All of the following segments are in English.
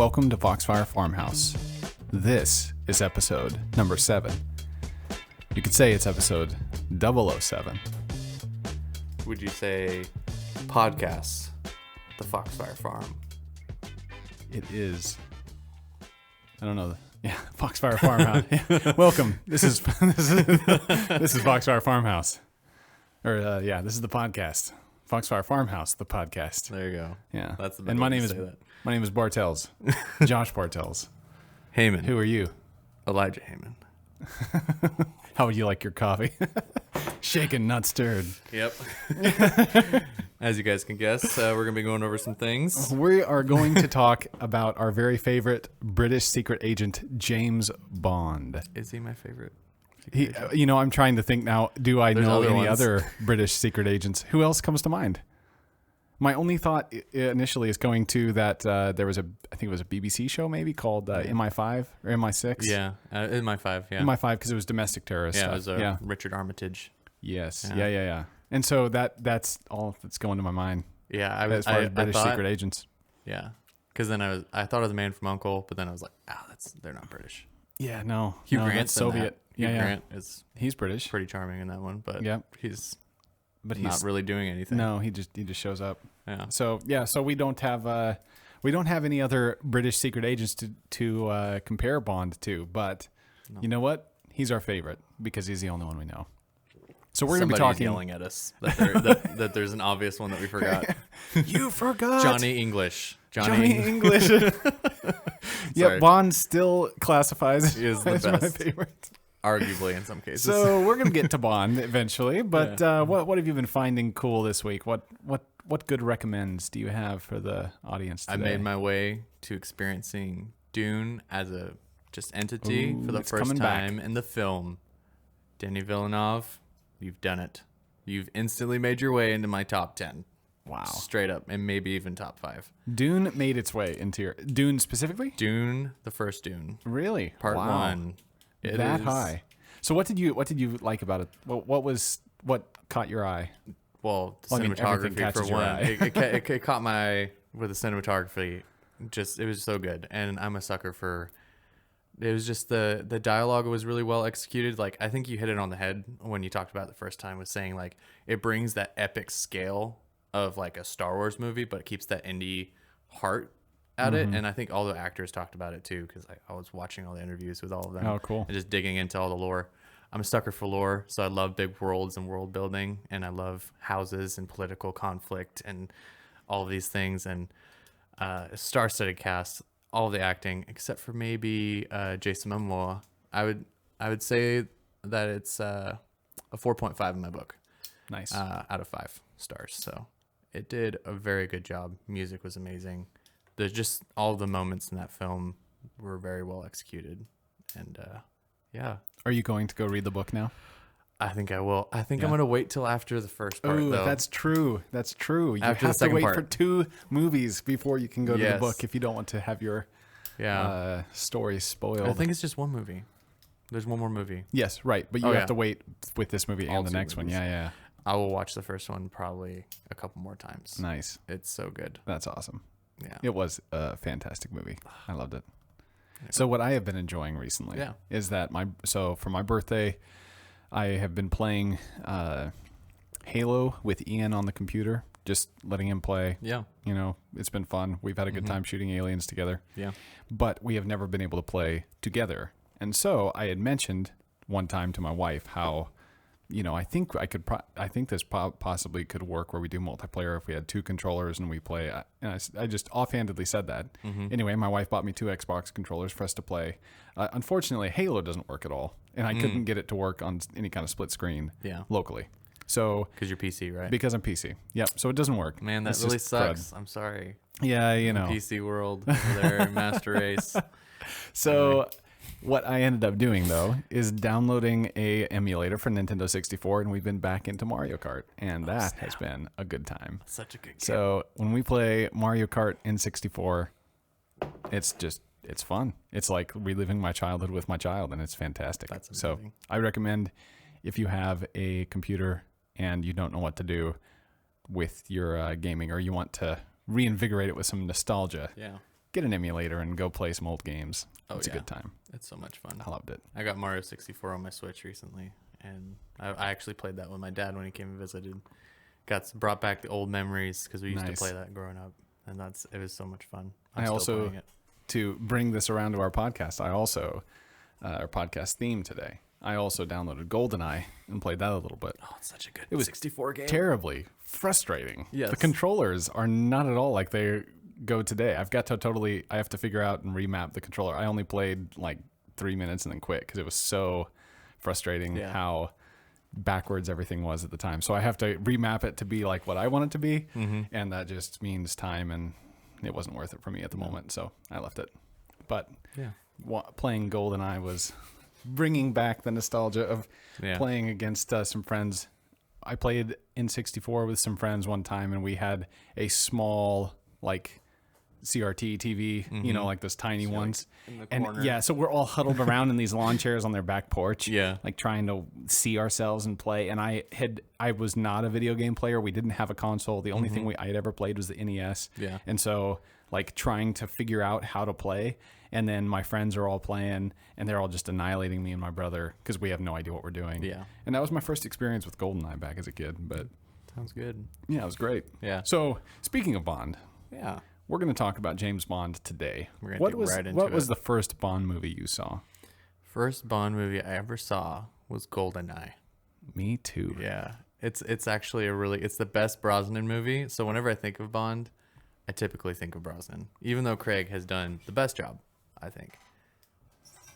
welcome to Foxfire Farmhouse. This is episode number 7. You could say it's episode 007. Would you say podcasts, the Foxfire Farm? It is. I don't know. Yeah, Foxfire Farmhouse. Yeah. Welcome. This is Foxfire Farmhouse. Or this is the podcast. Foxfire Farmhouse, the podcast. There you go. Yeah. That's the best and way to say that. My name is Bartels. Josh Bartels. Heyman. Who are you? Elijah Heyman. How would you like your coffee? Shaken, not stirred. Yep. As you guys can guess, we're going to be going over some things. We are going to talk about our very favorite British secret agent, James Bond. Is he my favorite? I'm trying to think now, do I know any ones. other British secret agents? Who else comes to mind? My only thought initially is going to that there was I think it was a BBC show maybe called MI5 or MI6. Yeah, MI5, yeah. MI5 because it was domestic terrorist stuff. It was Richard Armitage. Yes, yeah. And so that's all that's going to my mind. Yeah, as far as British secret agents. Yeah, because then I thought of the Man from U.N.C.L.E., but then I was like, they're not British. Yeah, no. Hugh Grant's Soviet. Hugh Grant he's British. Pretty charming in that one, but he's not really doing anything. No, he just shows up. Yeah. So we don't have any other British secret agents to compare Bond to, but You know what? He's our favorite because he's the only one we know. So we're going to be talking. Yelling at us that there's an obvious one that we forgot. You forgot Johnny English. Johnny English. Yeah, Bond still classifies is the as best. My favorite. Arguably in some cases. So we're going to get to Bond eventually, but what have you been finding cool this week? What good recommends do you have for the audience today? I made my way to experiencing Dune as a just entity for the first time in the film. Denis Villeneuve, you've done it. You've instantly made your way into my top 10. Wow. Straight up, and maybe even top 5. Dune made its way into your... Dune specifically? Dune, the first Dune. Really? Part 1. That high. So what did you like about it? What caught your eye? Well, the cinematography for one. It caught my eye with the cinematography. It was so good, and I'm a sucker for. It was just the dialogue was really well executed. Like I think you hit it on the head when you talked about it the first time, was saying like it brings that epic scale of like a Star Wars movie, but it keeps that indie heart at it. And I think all the actors talked about it too, because I was watching all the interviews with all of them. Oh, cool. And just digging into all the lore. I'm a sucker for lore, so I love big worlds and world building, and I love houses and political conflict and all of these things. And star-studded cast, all of the acting, except for maybe Jason Momoa. I would say that it's a 4.5 in my book. Nice. Out of 5 stars. So it did a very good job. Music was amazing. There's just all the moments in that film were very well executed, and Are you going to go read the book now? I think I will. I think I'm going to wait till after the first part, though. That's true. You After have the to wait second for 2 movies before you can go to the Yes. book if you don't want to have your story spoiled. I think it's just one movie. There's one more movie. Yes, right. But you have to wait with this movie All and the 2 next movies. one. Yeah. I will watch the first one probably a couple more times. Nice. It's so good. That's awesome. Yeah. It was a fantastic movie. I loved it. So what I have been enjoying recently is that for my birthday, I have been playing Halo with Ian on the computer, just letting him play. Yeah. It's been fun. We've had a good time shooting aliens together. Yeah. But we have never been able to play together. And so I had mentioned one time to my wife how, I think I think this possibly could work where we do multiplayer if we had 2 controllers and we play. And I just offhandedly said that. Anyway, my wife bought me 2 Xbox controllers for us to play. Unfortunately, Halo doesn't work at all, and I couldn't get it to work on any kind of split screen locally. So because you're PC, right? Because I'm PC. Yep. So it doesn't work. Man, that really sucks. I'm sorry. Yeah, PC world over there, Master Race. So. Anyway. What I ended up doing, though, is downloading a emulator for Nintendo 64, and we've been back into Mario Kart, and that has been a good time. Such a good game. So when we play Mario Kart in 64, it's fun. It's like reliving my childhood with my child, and it's fantastic. That's So amazing. I recommend if you have a computer and you don't know what to do with your gaming, or you want to reinvigorate it with some nostalgia, get an emulator and go play some old games. It's a good time. It's so much fun. I loved it. I got Mario 64 on my Switch recently, and I actually played that with my dad when he came and visited. Brought back the old memories because we used to play that growing up, and it was so much fun. I'm still playing it. To bring this around to our podcast, our podcast theme today, I also downloaded GoldenEye and played that a little bit. Oh, it's such a good 64 game. Terribly frustrating. Yes. The controllers are not at all like they go today. I have to figure out and remap the controller. I only played like 3 minutes and then quit because it was so frustrating how backwards everything was at the time. So I have to remap it to be like what I want it to be, and that just means time, and it wasn't worth it for me at the moment, so I left it. But playing GoldenEye was bringing back the nostalgia of playing against some friends. I played in 64 with some friends one time, and we had a small like CRT TV, you know, like those tiny ones. Like in the and corner. so we're all huddled around in these lawn chairs on their back porch, like trying to see ourselves and play. And I was not a video game player. We didn't have a console. The only thing I had ever played was the NES. And so like trying to figure out how to play. And then my friends are all playing, and they're all just annihilating me and my brother because we have no idea what we're doing. And that was my first experience with GoldenEye back as a kid. But sounds good. Yeah, it was great. So speaking of Bond, we're going to talk about James Bond today. What was the first Bond movie you saw? First Bond movie I ever saw was GoldenEye. Me too. Yeah. It's actually it's the best Brosnan movie. So whenever I think of Bond, I typically think of Brosnan. Even though Craig has done the best job, I think.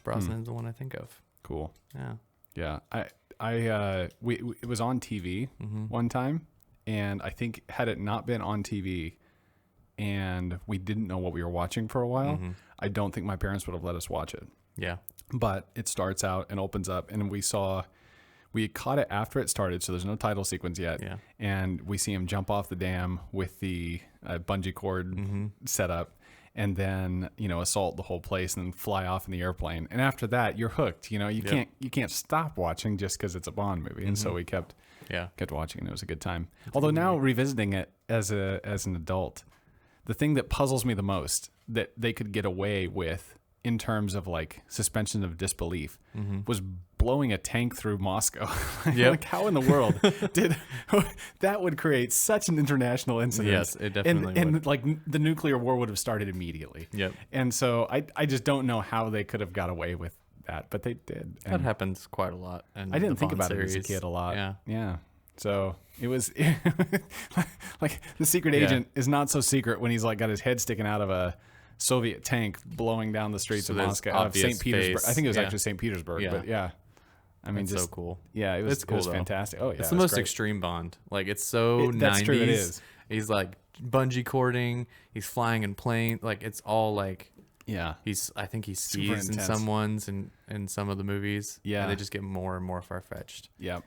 Brosnan's the one I think of. Cool. Yeah. Yeah. It was on TV one time, and I think had it not been on TV and we didn't know what we were watching for a while, I don't think my parents would have let us watch it. Yeah. But it starts out and opens up, and we caught it after it started, so there's no title sequence yet. Yeah. And we see him jump off the dam with the bungee cord set up, and then, you know, assault the whole place and then fly off in the airplane. And after that, you're hooked. You know, you can't stop watching just because it's a Bond movie. And so we kept watching, and it was a good time. Although now revisiting it as an adult, the thing that puzzles me the most that they could get away with in terms of like suspension of disbelief was blowing a tank through Moscow. Like how in the world that would create such an international incident? Yes, it definitely would. And like the nuclear war would have started immediately. Yep. And so I just don't know how they could have got away with that, but they did. That happens quite a lot. I didn't think about it as a kid a lot. Yeah. So it was like the secret agent is not so secret when he's like got his head sticking out of a Soviet tank blowing down the streets of Moscow, of St. Petersburg. I think it was actually St. Petersburg, but I mean, it's so cool. Yeah, it was fantastic. Oh yeah, it's the most extreme Bond. Like it's so 90s. That's true. It is. He's like bungee cording. He's flying in plane. Like it's all like I think he skis in some ones and in some of the movies. Yeah, and they just get more and more far fetched. Yep.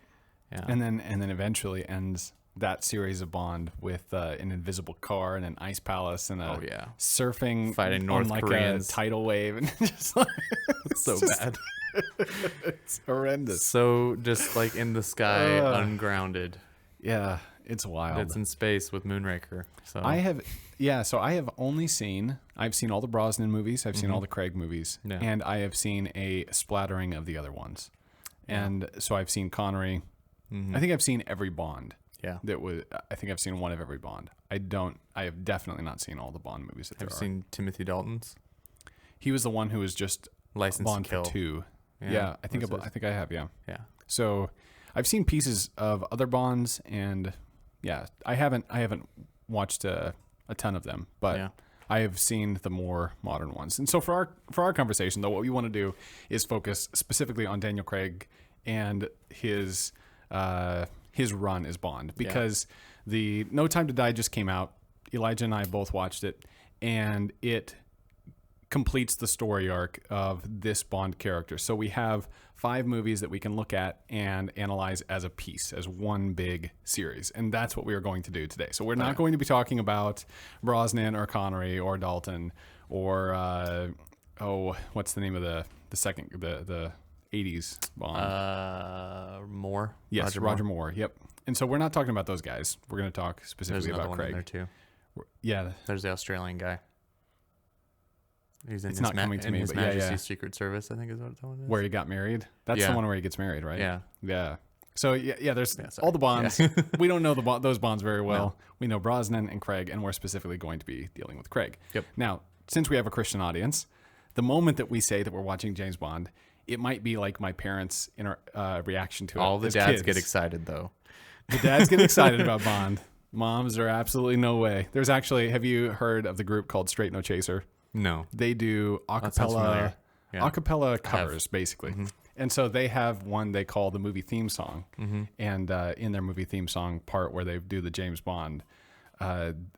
Yeah. And then eventually ends that series of Bond with an invisible car and an ice palace and a surfing fighting North Koreans, a tidal wave, and just like it's so bad. It's horrendous. So just like in the sky, ungrounded. Yeah, it's wild. It's in space with Moonraker. So I've seen all the Brosnan movies. I've seen all the Craig movies, and I have seen a splattering of the other ones. And so I've seen Connery. I think I've seen every Bond. Yeah. I think I've seen one of every Bond. I have definitely not seen all the Bond movies that there are. Have you seen Timothy Dalton's? He was the one who was just License Bond to Kill. for 2. Yeah, I think I have, yeah. Yeah. So I've seen pieces of other Bonds, and I haven't watched a ton of them, but I have seen the more modern ones. And so for our conversation, though, what we want to do is focus specifically on Daniel Craig and his run as Bond, because the No Time to Die just came out. Elijah and I both watched it, and it completes the story arc of this Bond character. So we have 5 movies that we can look at and analyze as a piece, as one big series. And that's what we are going to do today. So we're not going to be talking about Brosnan or Connery or Dalton or, what's the name of the second, the 80s Bond? Moore. Yes, Roger Moore. Yep. And so we're not talking about those guys. We're going to talk specifically about Craig. There's another one in there too. Yeah. There's the Australian guy. He's in it's not coming to me, His but Majesty's Secret Service, I think is what it's called. Where he got married. That's the one where he gets married, right? Yeah. Yeah. So there's all the Bonds. We don't know those Bonds very well. No. We know Brosnan and Craig, and we're specifically going to be dealing with Craig. Yep. Now, since we have a Christian audience, the moment that we say that we're watching James Bond, it might be like my parents' reaction to it. All the dads get excited, though. The dads get excited about Bond. Moms are absolutely no way. There's actually, have you heard of the group called Straight No Chaser? No. They do acapella covers, basically. Mm-hmm. And so they have one they call the movie theme song. Mm-hmm. And in their movie theme song part where they do the James Bond,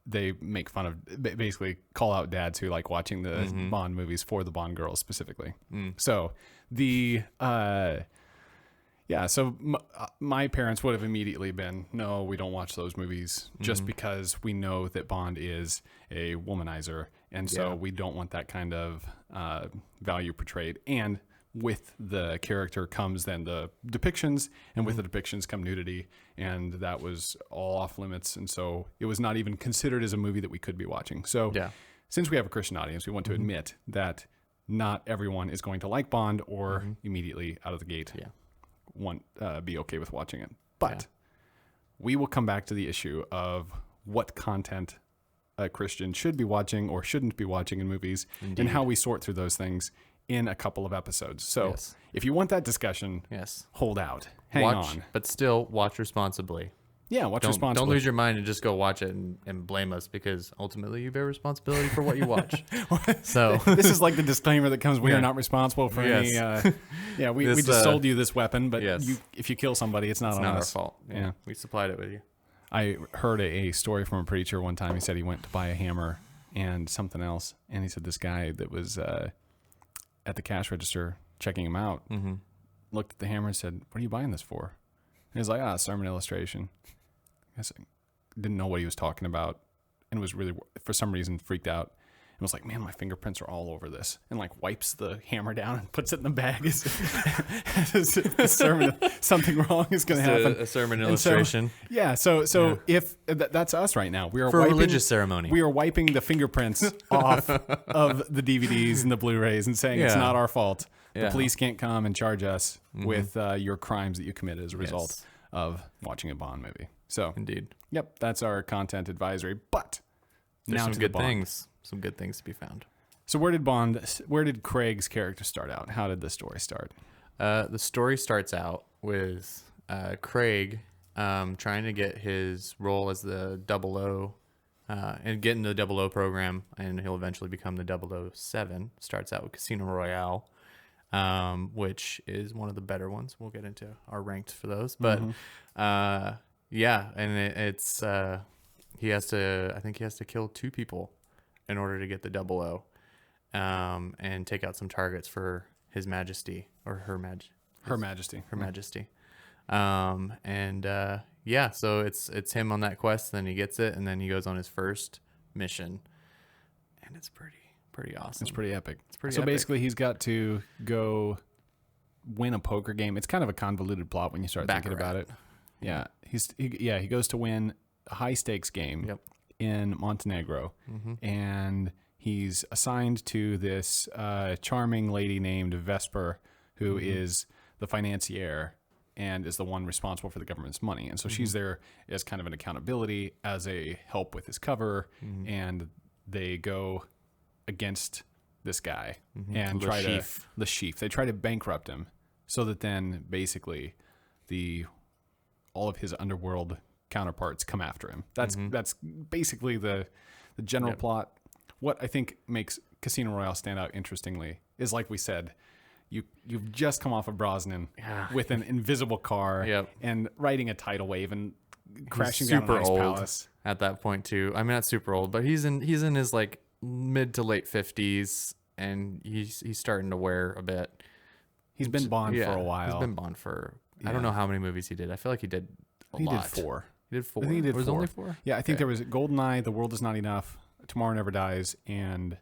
they make fun of, basically call out dads who like watching the Bond movies for the Bond girls specifically. So my parents would have immediately been, no, we don't watch those movies just because we know that Bond is a womanizer. And so we don't want that kind of value portrayed. And with the character comes then the depictions, and with the depictions come nudity, and that was all off limits. And so it was not even considered as a movie that we could be watching. So since we have a Christian audience, we want to admit that not everyone is going to like Bond or immediately out of the gate be okay with watching it. But we will come back to the issue of what content a Christian should be watching or shouldn't be watching in movies, and how we sort through those things in a couple of episodes. So if you want that discussion, hold out. Hang on. But still, watch responsibly. Yeah, watch responsibly. Don't lose your mind and just go watch it and blame us, because ultimately you bear responsibility for what you watch. So this is like the disclaimer that comes: we are not responsible for any. We just sold you this weapon, but if you kill somebody, it's not our fault. Yeah, we supplied it with you. I heard a story from a preacher one time. He said he went to buy a hammer and something else, and he said this guy that was at the cash register checking him out looked at the hammer and said, "What are you buying this for?" And he was like, sermon illustration. I didn't know what he was talking about, and was really, for some reason, freaked out. And was like, "Man, my fingerprints are all over this," and like wipes the hammer down and puts it in the bag as if the sermon, something wrong is going to happen. A sermon illustration. So if that's us right now, we are for a religious ceremony. We are wiping the fingerprints off of the DVDs and the Blu-rays and saying it's not our fault. The police can't come and charge us with your crimes that you committed as a result of watching a Bond movie. So indeed, that's our content advisory. But there's now some good things. Some good things to be found. So where did Craig's character start out? How did the story start? The story starts out with Craig trying to get his role as the 00 and get into the 00 program, and he'll eventually become the 007. Starts out with Casino Royale, which is one of the better ones. We'll get into our ranked for those. But and it's he has to kill 2 people in order to get the 00, and take out some targets for His Majesty or Her Majesty. So it's him on that quest. Then he gets it, and then he goes on his first mission, and it's pretty awesome. It's pretty epic. So basically, he's got to go win a poker game. It's kind of a convoluted plot when you start thinking about it. Yeah, he goes to win a high stakes game in Montenegro, and he's assigned to this charming lady named Vesper, who is the financier and is the one responsible for the government's money. And so she's there as kind of an accountability, as a help with his cover, and they go against this guy and the chief. They try to bankrupt him, so that then basically all of his underworld counterparts come after him. That's basically the general plot. What I think makes Casino Royale stand out interestingly is, like we said, you've just come off of Brosnan with an invisible car and riding a tidal wave and crashing down an ice palace at that point too. I mean, not super old, but he's in his like mid to late 50s, and he's starting to wear a bit. He's been Bond for a while. He's been Bond for I don't know how many movies he did. I feel like he did a lot. He did 4. He did 4. I think he did 4. Was only 4? Yeah, I think there was Goldeneye, The World Is Not Enough, Tomorrow Never Dies, and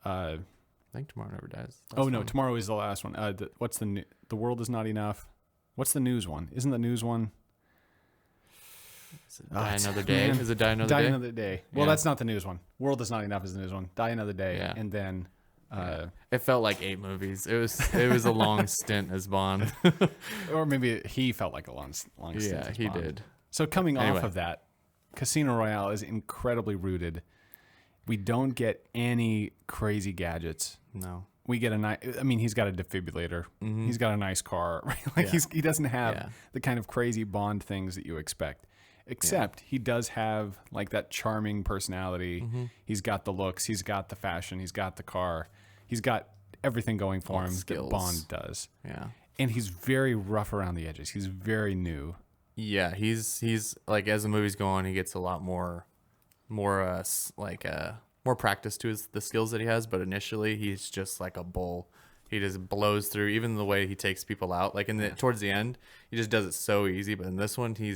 I think Tomorrow Never Dies. Tomorrow is the last one. What's The World Is Not Enough? What's the news one? Isn't the news one? Die Another Day? Man, Is it Die Another Die Day? Another Day. Well, that's not the news one. World is Not Enough is the news one. Die Another Day, and then it felt like 8 movies. It was a long stint as Bond. or maybe he felt like a long stint. Yeah, as he Bond. did. So coming off of that, Casino Royale is incredibly rooted. We don't get any crazy gadgets. No. We get he's got a defibrillator. Mm-hmm. He's got a nice car. Right? Like he doesn't have the kind of crazy Bond things that you expect. Except he does have like that charming personality. Mm-hmm. He's got the looks. He's got the fashion. He's got the car. He's got everything going for him that Bond does. Yeah. And he's very rough around the edges. He's very new. Yeah, he's like, as the movies go on, he gets a lot more practice to the skills that he has. But initially, he's just like a bull. He just blows through. Even the way he takes people out, like towards the end, he just does it so easy. But in this one, he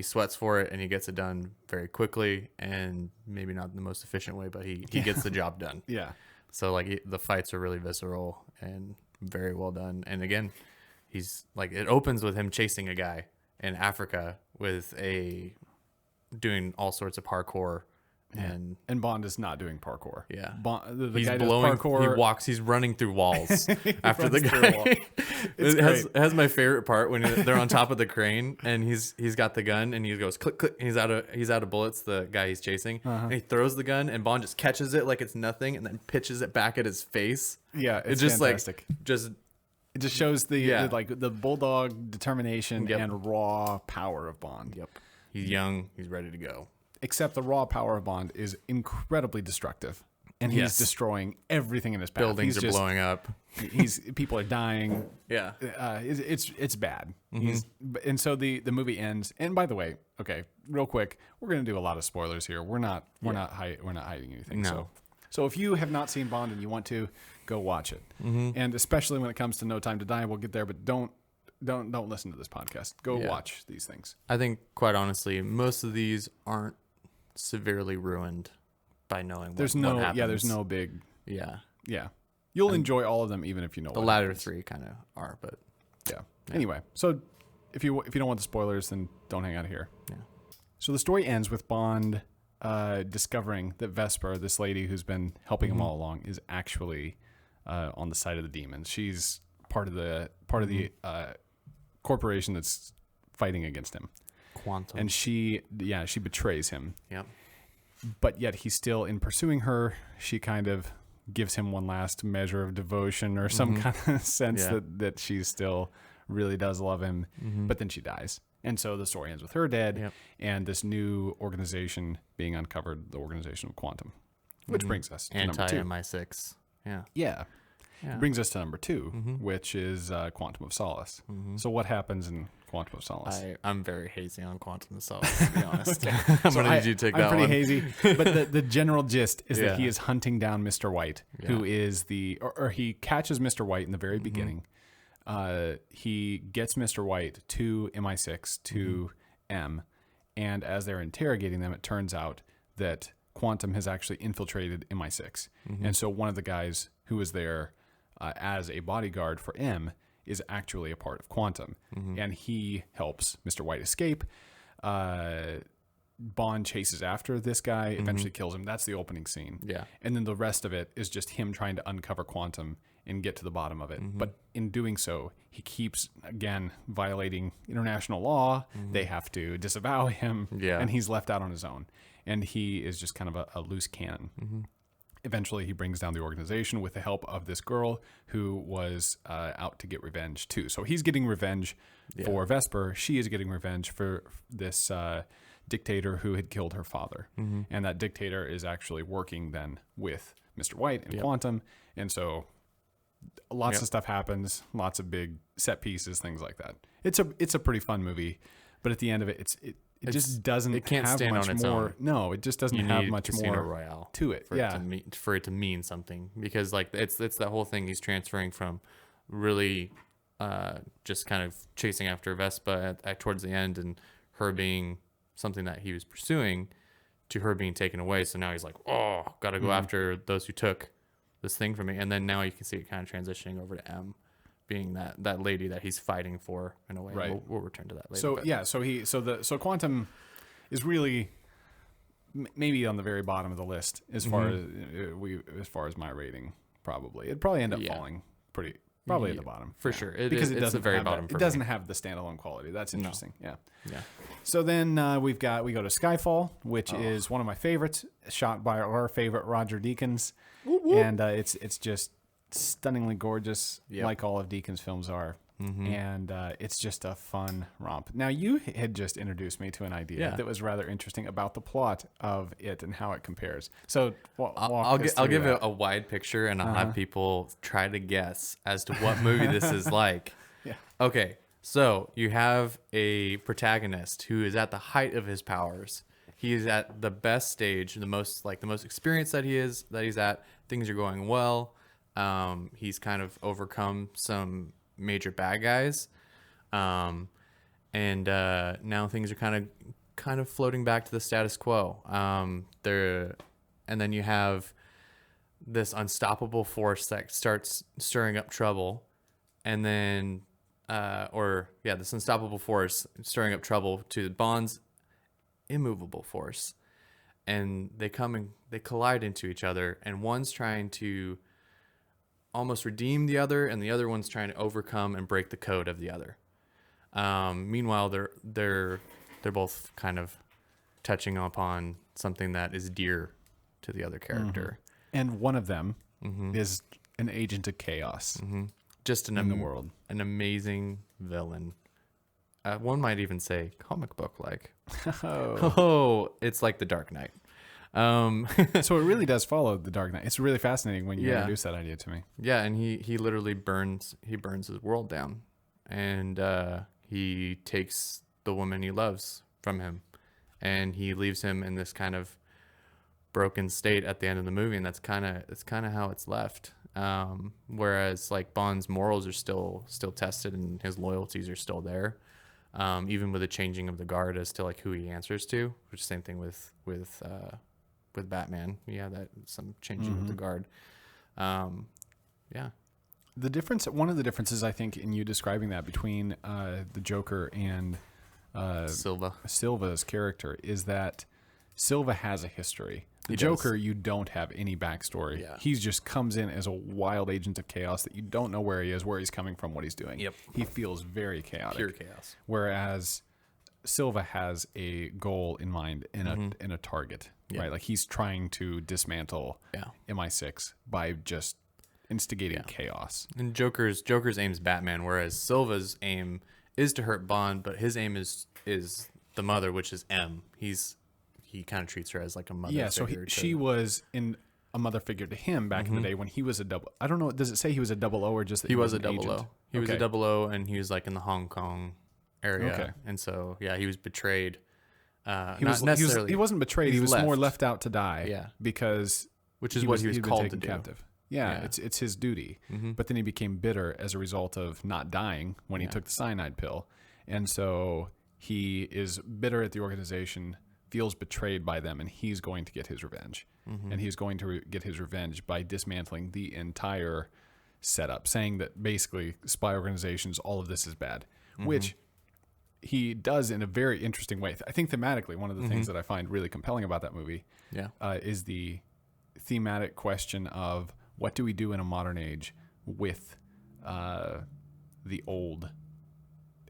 sweats for it and he gets it done very quickly, and maybe not the most efficient way, but he gets the job done. Yeah. So like the fights are really visceral and very well done. And again, he's like, it opens with him chasing a guy in Africa doing all sorts of parkour. And Bond is not doing parkour. Yeah. The he's guy blowing does parkour. He's running through walls after the guy. It has my favorite part when they're on top of the crane and he's got the gun and he goes click click and he's out of bullets, the guy he's chasing. And he throws the gun and Bond just catches it like it's nothing and then pitches it back at his face. Yeah, it's just fantastic. It just shows the bulldog determination and raw power of Bond. Yep. He's young, he's ready to go. Except the raw power of Bond is incredibly destructive, and he's destroying everything in his path. Buildings are blowing up. People are dying. Yeah, it's bad. And so the movie ends. And by the way, okay, real quick, we're gonna do a lot of spoilers here. We're not hiding anything. No. So if you have not seen Bond and you want to, go watch it. And especially when it comes to No Time to Die, we'll get there. But don't listen to this podcast. Go watch these things. I think, quite honestly, most of these aren't severely ruined by knowing what happens. Yeah, there's no big. Yeah. You'll enjoy all of them, even if you know the latter three kind of are, but yeah. Anyway, so if you don't want the spoilers, then don't hang out here. Yeah. So the story ends with Bond discovering that Vesper, this lady who's been helping him all along, is actually on the side of the demons. She's part of the corporation that's fighting against him. Quantum. And she betrays him. Yep. But yet he's still, in pursuing her, she kind of gives him one last measure of devotion or some kind of sense that she still really does love him. But then she dies. And so the story ends with her dead and this new organization being uncovered, the organization of Quantum, which brings us to number 2. Anti-MI6. Yeah. Yeah. It brings us to number 2, which is Quantum of Solace. So what happens in Quantum of Solace? I'm very hazy on Quantum of Solace, to be honest. I'm going to need you to take that one. I'm pretty hazy. But the general gist is that he is hunting down Mr. White, who is or he catches Mr. White in the very beginning. He gets Mr. White to MI6, to M, and as they're interrogating them, it turns out that Quantum has actually infiltrated MI6. And so one of the guys who was there as a bodyguard for M is actually a part of Quantum. And he helps Mr. White escape. Bond chases after this guy, eventually kills him. That's the opening scene. Yeah. And then the rest of it is just him trying to uncover Quantum and get to the bottom of it. But in doing so, he keeps, again, violating international law. They have to disavow him. Yeah. And he's left out on his own. And he is just kind of a loose cannon. Eventually, he brings down the organization with the help of this girl who was out to get revenge, too. So he's getting revenge for Vesper. She is getting revenge for this dictator who had killed her father. And that dictator is actually working then with Mr. White and Quantum. And so lots of stuff happens, lots of big set pieces, things like that. It's a pretty fun movie. But at the end of it, it just doesn't it can't have stand much on its more. own. No, it just doesn't have much Casino more Royale to it. For it to mean something, because like it's that whole thing he's transferring from really just kind of chasing after Vespa at towards the end and her being something that he was pursuing to her being taken away. So now he's like, oh, got to go after those who took this thing from me. And then now you can see it kind of transitioning over to M being that lady that he's fighting for in a way. Right. We'll return to that later. So so Quantum is really maybe on the very bottom of the list as far as far as my rating. Probably it'd probably end up falling probably at the bottom for sure, because it doesn't the very have bottom. It doesn't have the standalone quality. That's interesting. No. Yeah. So then we go to Skyfall, which is one of my favorites, shot by our favorite Roger Deakins, and it's just stunningly gorgeous, like all of Deakins' films are. And it's just a fun romp. Now, you had just introduced me to an idea that was rather interesting about the plot of it and how it compares. So I'll give a wide picture, and I'll have people try to guess as to what movie this is like. Yeah. Okay, so you have a protagonist who is at the height of his powers. He is at the best stage, the most experienced that he's at. Things are going well. He's kind of overcome some major bad guys, and now things are kind of floating back to the status quo. And then you have this unstoppable force that starts stirring up trouble, and then this unstoppable force stirring up trouble to Bond's immovable force, and they collide into each other, and one's trying to almost redeem the other, and the other one's trying to overcome and break the code of the other. Meanwhile, they're both kind of touching upon something that is dear to the other character. And one of them is an agent of chaos. Just in the world, an amazing villain. One might even say comic book like. It's like the Dark Knight. So it really does follow the Dark Knight. It's really fascinating when you introduce that idea to me. Yeah, and he literally burns his world down, and he takes the woman he loves from him, and he leaves him in this kind of broken state at the end of the movie, and that's kind of how it's left. Whereas like Bond's morals are still tested, and his loyalties are still there, even with the changing of the guard as to like who he answers to, which is the same thing with Batman. Yeah, that some changing of the guard. The difference, one of the differences I think in you describing that between the Joker and Silva's character is that Silva has a history. The Joker, you don't have any backstory. Yeah. He just comes in as a wild agent of chaos that you don't know where he is, where he's coming from, what he's doing. Yep. He feels very chaotic. Pure chaos. Whereas Silva has a goal in mind and a target, right? Like he's trying to dismantle MI6 by just instigating chaos. And Joker's aim is Batman, whereas Silva's aim is to hurt Bond, but his aim is the mother, which is M. He kind of treats her as like a mother. Yeah, figure so she was in a mother figure to him back in the day when he was a double. I don't know. Does it say he was a 00 or just that he was a an 00? agent? He was a 00, and he was like in the Hong Kong area. Okay. And so he was betrayed. He wasn't betrayed. He was more left out to die. Yeah. Because which is what he was called to do. Captive. Yeah, it's his duty. But then he became bitter as a result of not dying when he took the cyanide pill. And so he is bitter at the organization, feels betrayed by them, and he's going to get his revenge. And he's going to get his revenge by dismantling the entire setup, saying that basically spy organizations, all of this is bad, which he does in a very interesting way. I think thematically, one of the things that I find really compelling about that movie is the thematic question of what do we do in a modern age with the old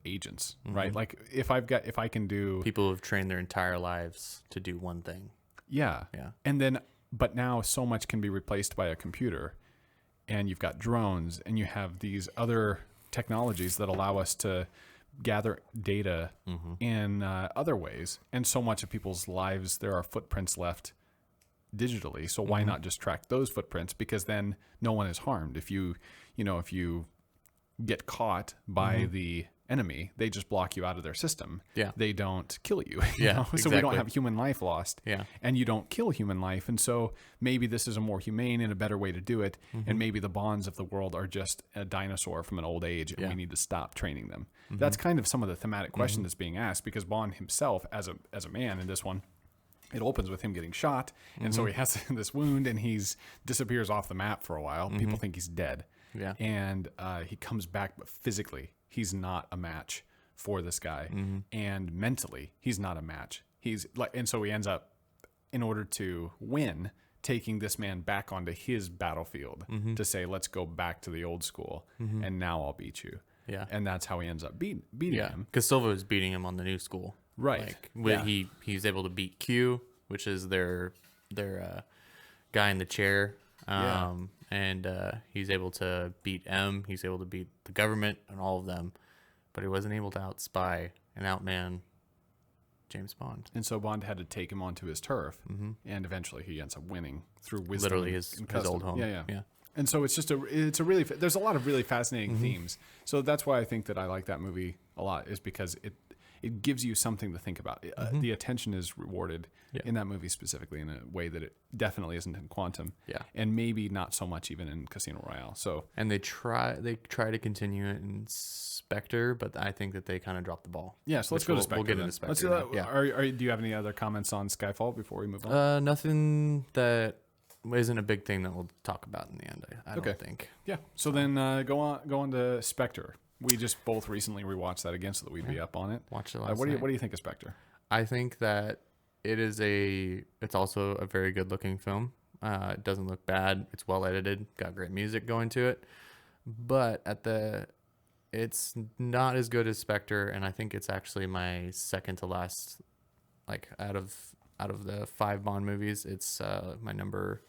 agents, right? Like if I can do people who've trained their entire lives to do one thing. Yeah. And then, but now so much can be replaced by a computer, and you've got drones, and you have these other technologies that allow us to gather data in other ways. And so much of people's lives, there are footprints left digitally. So why not just track those footprints? Because then no one is harmed. If you get caught by the enemy, they just block you out of their system. Yeah. They don't kill you. Exactly. So we don't have human life lost. Yeah. And you don't kill human life. And so maybe this is a more humane and a better way to do it. And maybe the Bonds of the world are just a dinosaur from an old age, and we need to stop training them. That's kind of some of the thematic question that's being asked, because Bond himself, as a man in this one, it opens with him getting shot. And so he has this wound, and he's disappears off the map for a while. People think he's dead. Yeah. And he comes back, but physically, he's not a match for this guy. And mentally, he's not a match. he's like, and so he ends up, in order to win, taking this man back onto his battlefield to say, let's go back to the old school, and now I'll beat you. Yeah. And that's how he ends up beating him. Because Silva was beating him on the new school. Right. Like, he's able to beat Q, which is their guy in the chair. And he's able to beat M. He's able to beat the government and all of them. But he wasn't able to outspy and outman James Bond. And so Bond had to take him onto his turf, and eventually he ends up winning through wisdom. Literally his old home. Yeah. And so it's really, there's a lot of really fascinating themes. So that's why I think that I like that movie a lot, is because it gives you something to think about. The attention is rewarded in that movie specifically in a way that it definitely isn't in Quantum. Yeah. And maybe not so much even in Casino Royale. So, and they try to continue it in Spectre, but I think that they kind of dropped the ball. Yeah, so let's go to Spectre. We'll get into Spectre. Do you have any other comments on Skyfall before we move on? Nothing that isn't a big thing that we'll talk about in the end. I don't think. Yeah. So then go on to Spectre. We just both recently rewatched that again so that we'd be up on it. Watched it last what night. do you think of Spectre? I think that it's also a very good looking film. It doesn't look bad. It's well edited. Got great music going to it. But it's not as good as Spectre, and I think it's actually my second to last. Like out of the 5 Bond movies, it's my number.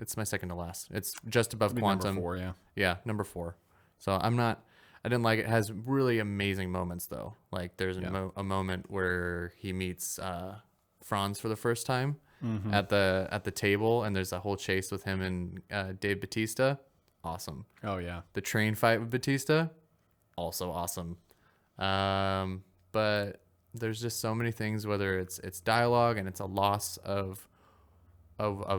It's my second to last. It's just above Quantum. Number 4, yeah. Yeah, number 4. So I didn't like it. It has really amazing moments though. Like there's a moment where he meets Franz for the first time at the table, and there's a whole chase with him and Dave Bautista. Awesome. Oh yeah. The train fight with Bautista, also awesome. But there's just so many things, whether it's dialogue and it's a loss of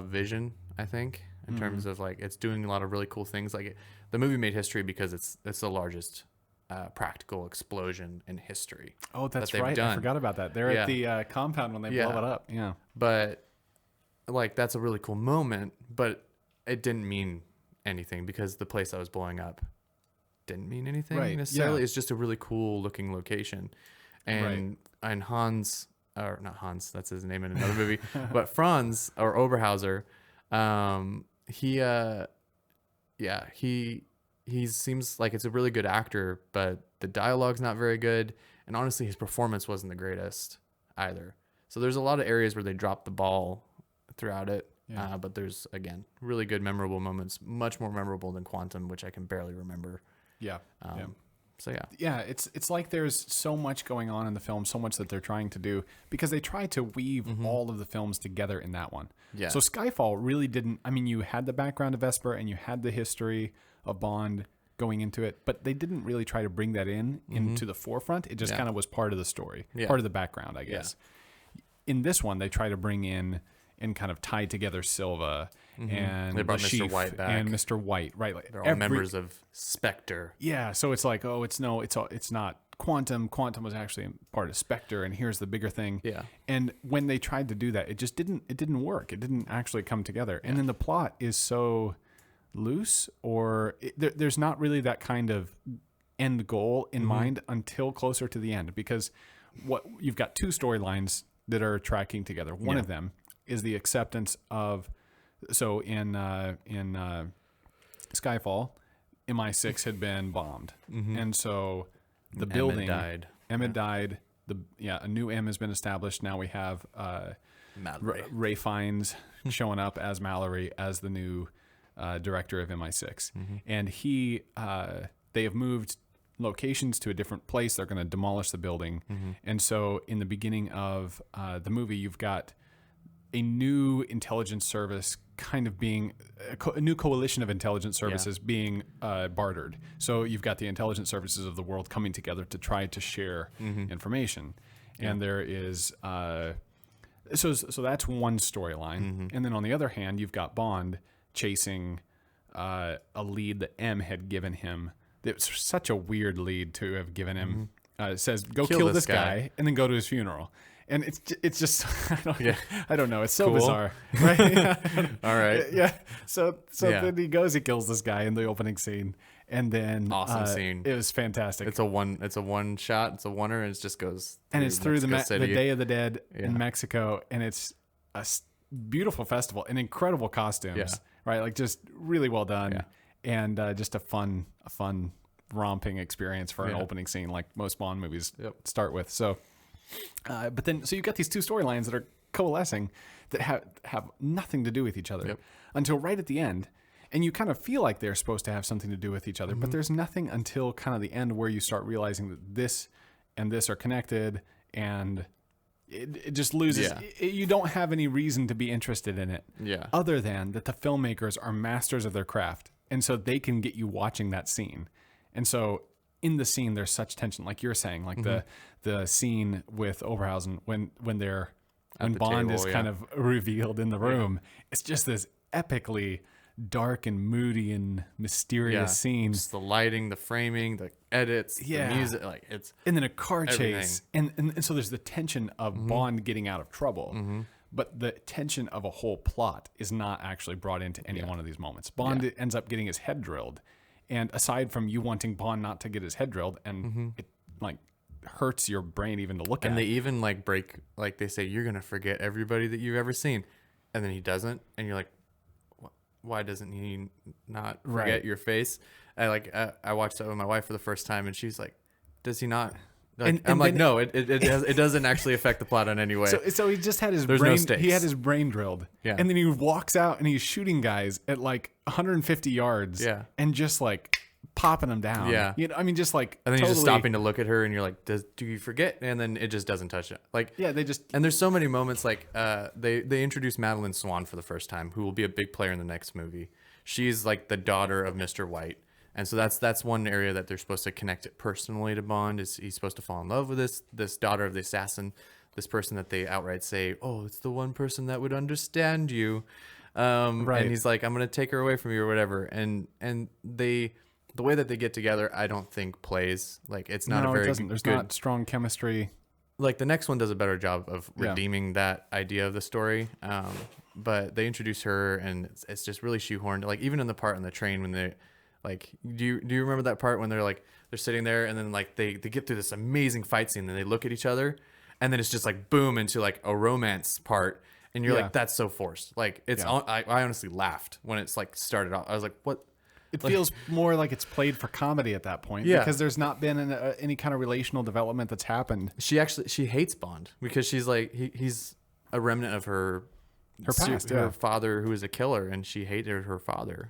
vision, I think, in terms of like it's doing a lot of really cool things. Like the movie made history because it's the largest practical explosion in history. Oh, that's right. Done. I forgot about that. They're at the compound when they blow it up. Yeah. But like that's a really cool moment, but it didn't mean anything because the place that was blowing up didn't mean anything necessarily. It's just a really cool looking location. And Hans, or not Hans, that's his name in another movie, but Franz or Oberhauser, he seems like it's a really good actor, but the dialogue's not very good, and honestly his performance wasn't the greatest either. So there's a lot of areas where they dropped the ball throughout it. But there's again really good memorable moments, much more memorable than Quantum, which I can barely remember. So it's like there's so much going on in the film, so much that they're trying to do, because they try to weave all of the films together in that one. So Skyfall really didn't. I mean, you had the background of Vesper and you had the history of Bond going into it, but they didn't really try to bring that into the forefront. It just kind of was part of the story, part of the background, I guess. In this one, they try to bring in and kind of tie together Silva and they brought the Mr. Chief White back. and Mr. White, right? Like they're all members of Spectre. Yeah, so it's like, it's not Quantum. Quantum was actually part of Spectre, and here's the bigger thing. Yeah. And when they tried to do that, it didn't work. It didn't actually come together. And then the plot is so loose, or there's not really that kind of end goal in mind until closer to the end, because you've got 2 storylines that are tracking together. One of them is the acceptance of, so in Skyfall, MI6 had been bombed, and so the building Emmett died. A new M has been established. Now we have Ray Fiennes showing up as Mallory as the new director of MI6, and they have moved locations to a different place. They're going to demolish the building, and so in the beginning of the movie, you've got a new intelligence service kind of being a new coalition of intelligence services being bartered. So you've got the intelligence services of the world coming together to try to share information. And there is so that's one storyline. And then on the other hand, you've got Bond chasing a lead that M had given him. It's such a weird lead to have given him. It says, go kill this guy and then go to his funeral. And it's just I don't know. It's so bizarre, right? All right. Yeah. So then he goes, he kills this guy in the opening scene, And then awesome scene. It was fantastic. It's a one shot. It's a oneer, and it just goes. And it's through the Day of the Dead in Mexico, and it's a beautiful festival and incredible costumes, right? Like just really well done, and just a fun romping experience for an opening scene, like most Bond movies start with. So, but then you've got these two storylines that are coalescing that have nothing to do with each other until right at the end. And you kind of feel like they're supposed to have something to do with each other, but there's nothing until kind of the end where you start realizing that this and this are connected, and it just loses. You don't have any reason to be interested in it, other than that the filmmakers are masters of their craft, and so they can get you watching that scene. And so in the scene, there's such tension, like you're saying, like the scene with Oberhausen when Bond table, is kind of revealed in the room. It's just this epically dark and moody and mysterious scene. Just the lighting, the framing, the edits, the music, like it's and then a car chase, and so there's the tension of Bond getting out of trouble, but the tension of a whole plot is not actually brought into any one of these moments. Bond ends up getting his head drilled, and aside from you wanting Bond not to get his head drilled, and it like hurts your brain even to look at. And they even like break, like they say, you're gonna forget everybody that you've ever seen, and then he doesn't, and you're like, why doesn't he not forget your face? I watched that with my wife for the first time, and she's like, does he not? Like, I'm like, no, it doesn't actually affect the plot in any way. So he just had his There's brain. no stakes. He had his brain drilled, and then he walks out and he's shooting guys at like 150 yards, and just like popping them down. You know, I mean, just like, and then he's just stopping to look at her, and you're like, do you forget? And then it just doesn't touch it. Like, and there's so many moments like they introduced Madeline Swan for the first time, who will be a big player in the next movie. She's like the daughter of Mr. White. And so that's one area that they're supposed to connect it personally to Bond. Is he's supposed to fall in love with this daughter of the assassin, this person that they outright say, oh, it's the one person that would understand you. And he's like, I'm gonna take her away from you or whatever. And the way that they get together, I don't think plays. Like, it's not a very good. There's not strong chemistry. Like, the next one does a better job of redeeming that idea of the story. But they introduce her, and it's just really shoehorned. Like, even in the part on the train when they, like, do you remember that part when they're sitting there, and then like they get through this amazing fight scene, and they look at each other, and then it's just like boom into like a romance part, and you're like, that's so forced. Like, it's I honestly laughed when it's like started off. I was like, what? It feels more like it's played for comedy at that point, because there's not been any kind of relational development that's happened. She hates Bond because she's like he's a remnant of her past, her father, who was a killer, and she hated her father.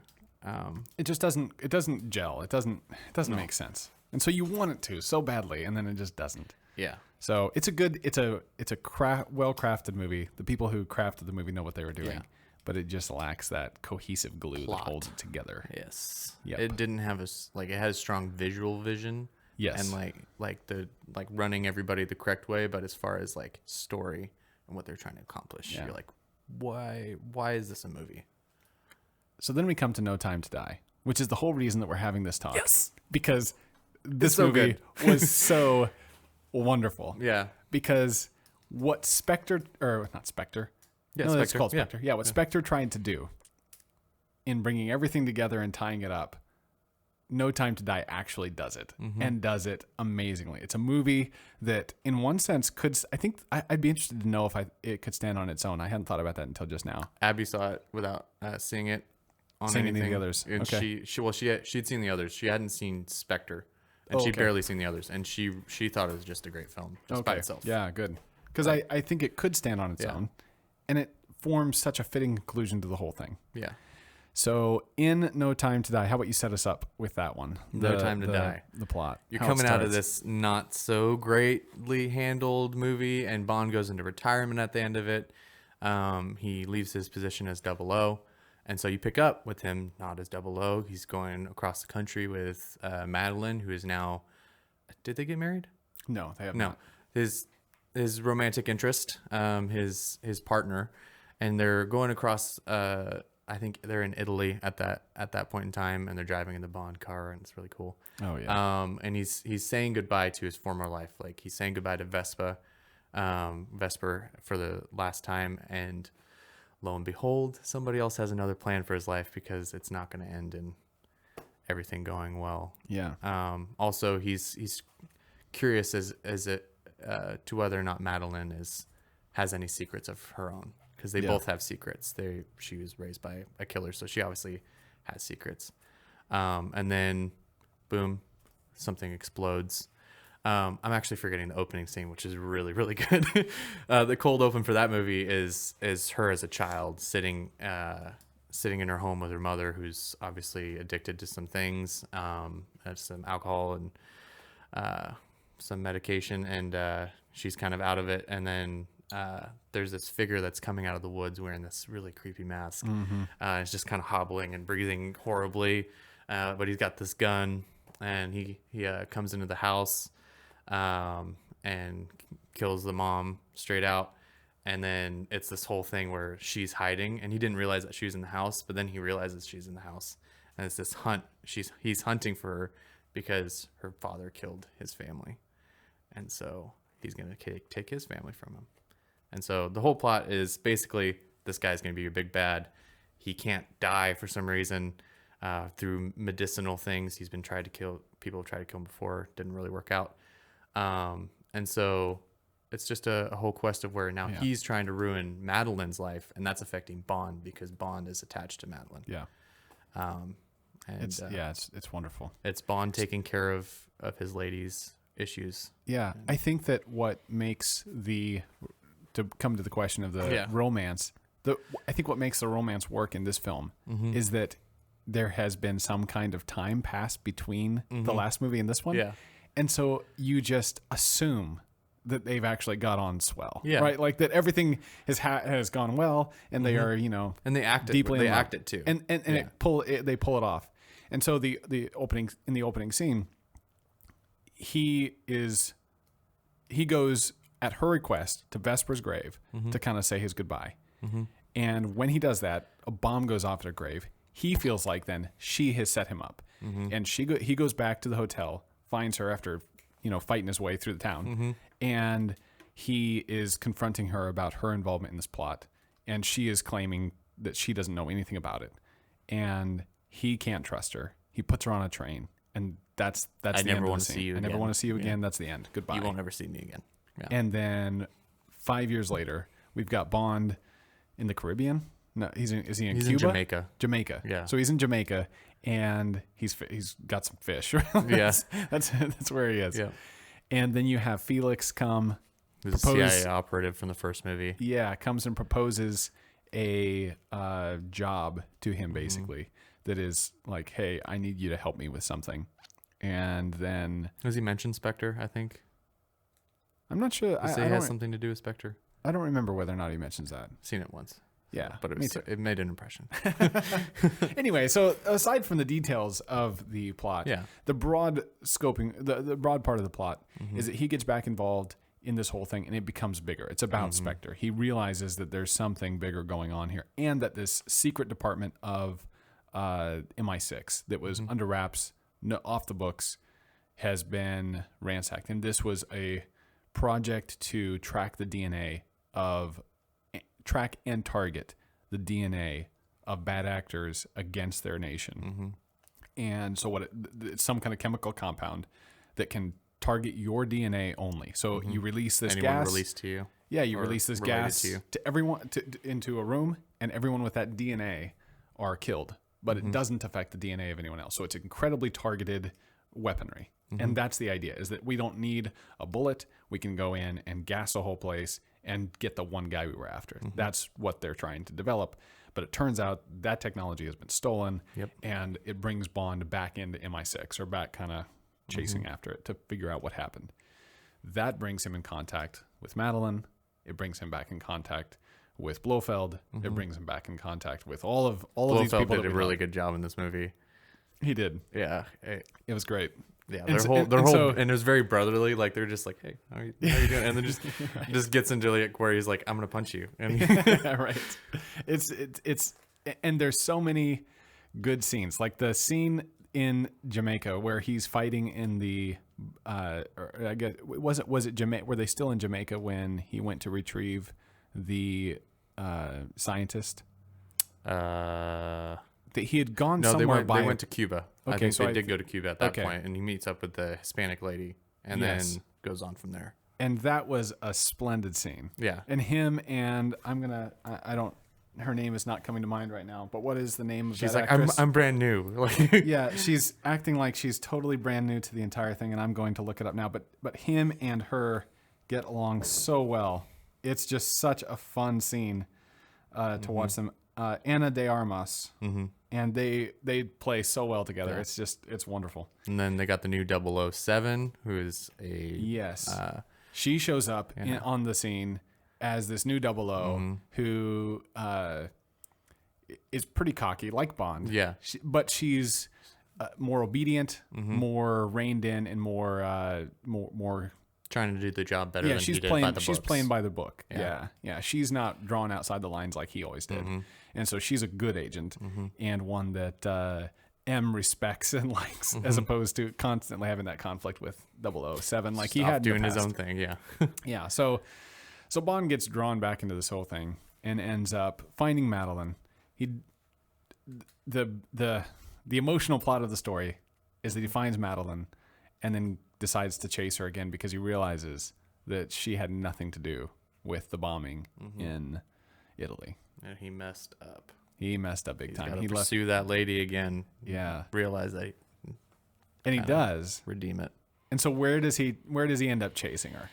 It just doesn't gel. It doesn't make sense, and so you want it to so badly, and then it just doesn't. Yeah. So it's a well crafted movie. The people who crafted the movie know what they were doing. But it just lacks that cohesive glue that holds it together. Yes. Yep. It didn't have it had a strong visual vision. Yes. And like running everybody the correct way, but as far as like story and what they're trying to accomplish, you're like, why is this a movie? So then we come to No Time to Die, which is the whole reason that we're having this talk. Yes. Because this movie was so wonderful. Yeah. Because what not Spectre. Yeah, no, Spectre. It's called Spectre. Yeah, what Spectre tried to do in bringing everything together and tying it up, No Time to Die actually does it, and does it amazingly. It's a movie that, in one sense, I'd be interested to know if it could stand on its own. I hadn't thought about that until just now. Abby saw it without seeing it on Seeing anything. any of the others. And Okay. she'd seen the others. She hadn't seen Spectre, and she'd barely seen the others. And she thought it was just a great film, just by itself. Yeah, good. Because I think it could stand on its own. And it forms such a fitting conclusion to the whole thing. Yeah. So in No Time to Die, how about you set us up with that one? No Time to Die. The plot. You're coming out of this not so greatly handled movie, and Bond goes into retirement at the end of it. He leaves his position as 00. And so you pick up with him not as 00. He's going across the country with Madeline, who is now... Did they get married? No, they have not. His romantic interest, his partner, and they're going across. I think they're in Italy at that point in time, and they're driving in the Bond car, and it's really cool. Oh yeah. And he's saying goodbye to his former life, like he's saying goodbye to Vesper for the last time, and lo and behold, somebody else has another plan for his life, because it's not going to end in everything going well. Yeah. Also, he's curious as it to whether or not Madeline has any secrets of her own, because they both have secrets. She was raised by a killer, so she obviously has secrets. And then, boom, something explodes. I'm actually forgetting the opening scene, which is really, really good. The cold open for that movie is her as a child sitting in her home with her mother, who's obviously addicted to some things, some alcohol and some medication, and she's kind of out of it. And then there's this figure that's coming out of the woods wearing this really creepy mask. It's just kind of hobbling and breathing horribly, but he's got this gun, and he comes into the house and kills the mom straight out. And then it's this whole thing where she's hiding, and he didn't realize that she was in the house, but then he realizes she's in the house, and it's this hunt. He's hunting for her because her father killed his family, and so he's gonna take his family from him. And so the whole plot is basically this guy's gonna be your big bad. He can't die for some reason through medicinal things. He's been tried to kill. People have tried to kill him before, didn't really work out. And so it's just a whole quest of where now he's trying to ruin Madeline's life, and that's affecting Bond because Bond is attached to Madeline. Yeah. And It's wonderful. It's Bond taking care of his lady's issues. Yeah. I think that what makes to come to the question of the romance, I think what makes the romance work in this film is that there has been some kind of time passed between the last movie and this one. Yeah. And so you just assume that they've actually got on swell, right? Like that everything has gone well, and they are, and they act deeply they act it too, and they pull it off. And so the opening scene, he goes at her request to Vesper's grave to kind of say his goodbye. And when he does that, a bomb goes off at her grave. He feels like then she has set him up, and he goes back to the hotel, finds her after fighting his way through the town, and he is confronting her about her involvement in this plot, and she is claiming that she doesn't know anything about it, and he can't trust her. He puts her on a train, and that's the end of the scene. I never want to see you again. That's the end. Goodbye. You won't ever see me again. Yeah. And then 5 years later, we've got Bond in the Caribbean. No, is he in Cuba? He's in Jamaica. Jamaica. Yeah. So he's in Jamaica, and he's got some fish. That's where he is. Yeah. And then you have Felix come. Who's a CIA operative from the first movie. Yeah, comes and proposes a job to him, basically, that is like, hey, I need you to help me with something. And then... Does he mention Spectre, I think? I'm not sure. Does he has something to do with Spectre? I don't remember whether or not he mentions that. Seen it once. Yeah, but it made an impression. Anyway, so aside from the details of the plot, the broad scoping, the broad part of the plot is that he gets back involved in this whole thing, and it becomes bigger. It's about Spectre. He realizes that there's something bigger going on here, and that this secret department of MI6 that was under wraps, off the books, has been ransacked. And this was a project to track and target the DNA of bad actors against their nation. And so it's some kind of chemical compound that can target your DNA only. So you release this gas. Anyone released to you. Yeah, you release this gas to everyone into a room, and everyone with that DNA are killed. But it doesn't affect the DNA of anyone else. So it's incredibly targeted weaponry. And that's the idea, is that we don't need a bullet. We can go in and gas the whole place and get the one guy we were after. That's what they're trying to develop. But it turns out that technology has been stolen, and it brings Bond back into MI6, or back kind of chasing after it to figure out what happened. That brings him in contact with Madeline. It brings him back in contact with Blofeld. It brings him back in contact with all of these people. Blofeld did a really good job in this movie. He did. Yeah. It was great. Yeah, and it was very brotherly. Like they're just like, "Hey, how are you doing?" And then just gets into like where he's like, "I'm gonna punch you." And right. It's and there's so many good scenes, like the scene in Jamaica where he's fighting in the or I guess was it Jamaica? Were they still in Jamaica when he went to retrieve the scientist? that he had gone No, somewhere they went to Cuba. Okay, I think so they did go to Cuba at that Okay. point, and he meets up with the Hispanic lady, and Yes. then goes on from there. And that was a splendid scene. Yeah. And him and I don't, her name is not coming to mind right now, but what is the name of She's that like, actress? I'm brand new. Like, Yeah, she's acting like she's totally brand new to the entire thing, and I'm going to look it up now. But him and her get along so well. It's just such a fun scene to watch them. Ana de Armas, and they play so well together. Yeah. It's wonderful. and then they got the new 007, who is a Yes, she shows up on the scene as this new 00 who is pretty cocky, like Bond. Yeah. But she's more obedient, more reined in, and more. trying to do the job better Yeah, than she's he did playing. by the She's books. playing by the book. Yeah. Yeah. She's not drawn outside the lines like he always did, and so she's a good agent and one that M respects and likes, as opposed to constantly having that conflict with 007, like he Off had in the doing his past. own thing. Yeah. Yeah. So Bond gets drawn back into this whole thing and ends up finding Madeline. The emotional plot of the story is that he finds Madeline and then decides to chase her again because he realizes that she had nothing to do with the bombing in Italy. And he messed up. He messed up big He's time. got to He left. pursue that lady again. Yeah. Realize that. And he does. Redeem it. And so where does he end up chasing her?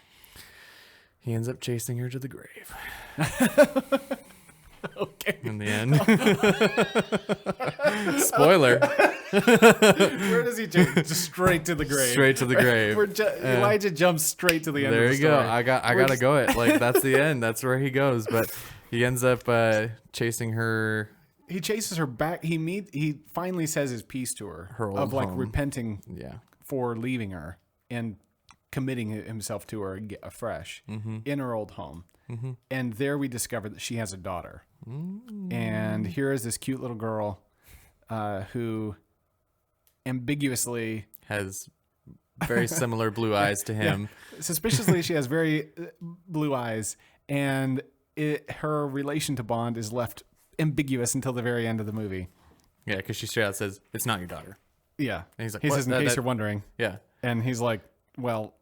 He ends up chasing her to the grave. Okay. In the end. Spoiler. Where does he chase? Just straight to the grave. Straight to the grave. Elijah jumps straight to the end There of the you go. story. I gotta go it. Like, that's the end. That's where he goes. But he ends up chasing her. He chases her back. He finally says his piece to her, Her old of like home. repenting Yeah. for leaving her and committing himself to her afresh in her old home. And there we discover that she has a daughter. And here is this cute little girl who ambiguously, Has very similar blue eyes to him. suspiciously, she has very blue eyes, and her relation to Bond is left ambiguous until the very end of the movie. Yeah, because she straight out says, "It's not your daughter." Yeah. And he's like, he "What? says, in case you're wondering. Yeah. And he's like, well,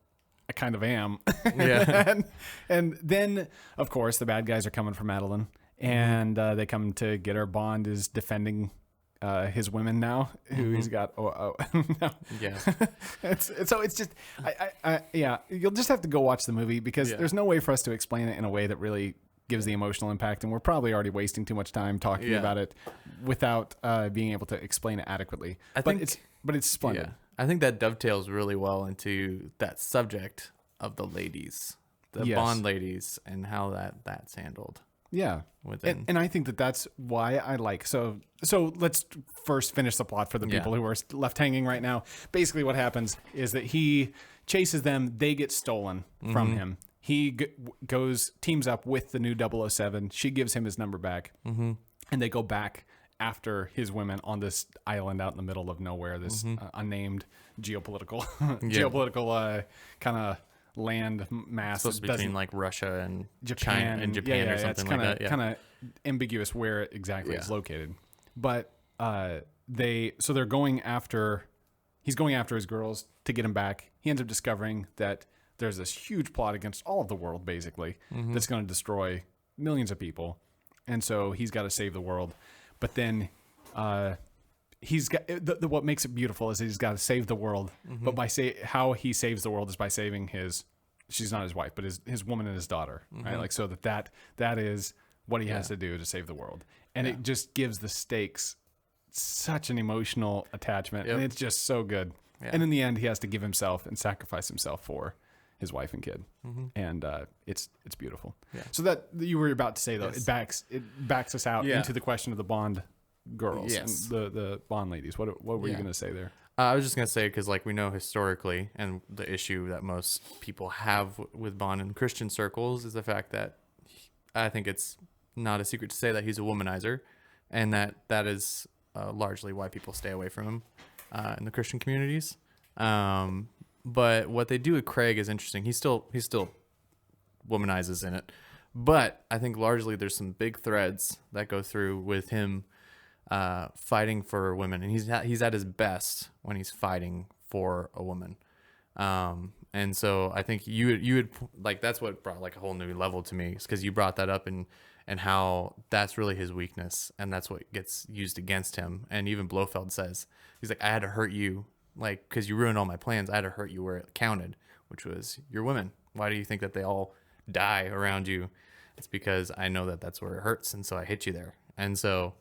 I kind of am. Yeah. and then, of course, the bad guys are coming for Madeline, and they come to get her. Bond is defending his women now, who he's got. No. Yeah. It's just, yeah, you'll just have to go watch the movie because there's no way for us to explain it in a way that really gives the emotional impact, and we're probably already wasting too much time talking about it without being able to explain it adequately. But it's splendid. Yeah. I think that dovetails really well into that subject of the ladies, the Bond ladies, and how that's handled. Yeah. Within. And I think that's why I like. So let's first finish the plot for the people who are left hanging right now. Basically, what happens is that he chases them. They get stolen from him. He teams up with the new 007. She gives him his number back, and they go back after his women on this island out in the middle of nowhere, this unnamed geopolitical kind of land mass. Supposed to be between like Russia and Japan China and or something like that. Yeah. Kind of ambiguous where it exactly it's located. But they're going after. He's going after his girls to get him back. He ends up discovering that there's this huge plot against all of the world, basically, that's going to destroy millions of people, and so he's got to save the world. But then he's got what makes it beautiful is he's got to save the world. But how he saves the world is by saving she's not his wife, but his woman and his daughter, right? Like so that is what he has to do to save the world, and it just gives the stakes such an emotional attachment, and it's just so good. Yeah. And in the end, he has to give himself and sacrifice himself for his wife and kid, and it's beautiful. Yeah. So that you were about to say though, it backs us out into the question of the Bond girls, and the Bond ladies. What were you going to say there? I was just going to say, because like we know historically, and the issue that most people have with Bond in Christian circles is the fact that I think it's not a secret to say that he's a womanizer, and that is largely why people stay away from him in the Christian communities. But what they do with Craig is interesting. He still womanizes in it, but I think largely there's some big threads that go through with him fighting for women, and he's at his best when he's fighting for a woman. And so I think you would like, that's what brought like a whole new level to me, because you brought that up, and how that's really his weakness, and that's what gets used against him. And even Blofeld says, he's like, I had to hurt you, like, because you ruined all my plans. I had to hurt you where it counted, which was your women. Why do you think that they all die around you? It's because I know that that's where it hurts, and so I hit you there. And so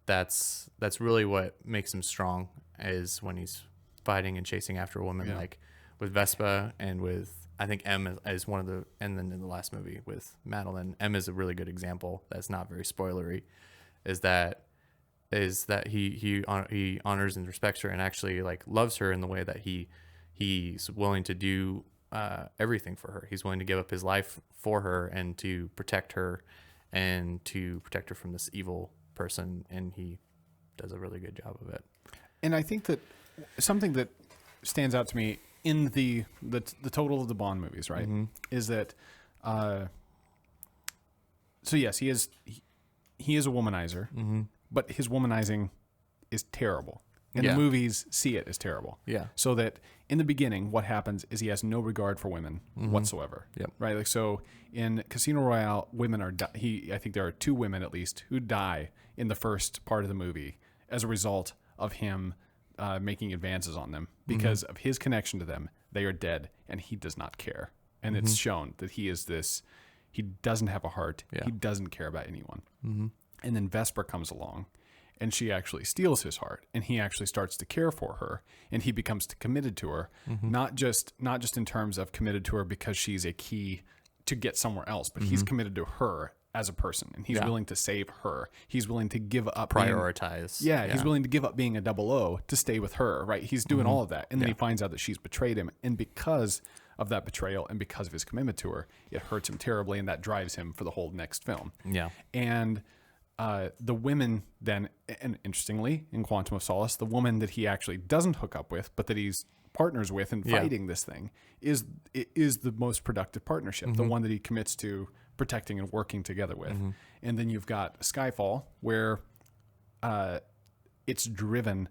that's really what makes him strong, is when he's fighting and chasing after a woman, like with Vespa, and with, I think M is one of the, and then in the last movie with Madeline, M is a really good example that's not very spoilery, is that he honors and respects her, and actually like loves her in the way that he's willing to do everything for her. He's willing to give up his life for her, and to protect her, and to protect her from this evil person, and he does a really good job of it. And I think that something that stands out to me in the total of the Bond movies, right, is that so yes, he is a womanizer, but his womanizing is terrible. And the movies see it as terrible. Yeah. So that in the beginning, what happens is he has no regard for women whatsoever. Yep. Right. Like, so in Casino Royale, women are I think there are 2 women at least who die in the first part of the movie as a result of him making advances on them, because of his connection to them. They are dead, and he does not care. And it's shown that he doesn't have a heart. Yeah. He doesn't care about anyone. And then Vesper comes along, and she actually steals his heart, and he actually starts to care for her, and he becomes committed to her, not just in terms of committed to her because she's a key to get somewhere else, but he's committed to her as a person, and he's willing to save her. He's willing to give up prioritize. He's willing to give up being a 00 to stay with her, right? He's doing all of that, and then he finds out that she's betrayed him, and because of that betrayal and because of his commitment to her, it hurts him terribly, and that drives him for the whole next film. Yeah. And the women then, and interestingly, in Quantum of Solace, the woman that he actually doesn't hook up with, but that he's partners with in fighting this thing, is the most productive partnership, the one that he commits to protecting and working together with. And then you've got Skyfall, where it's driven,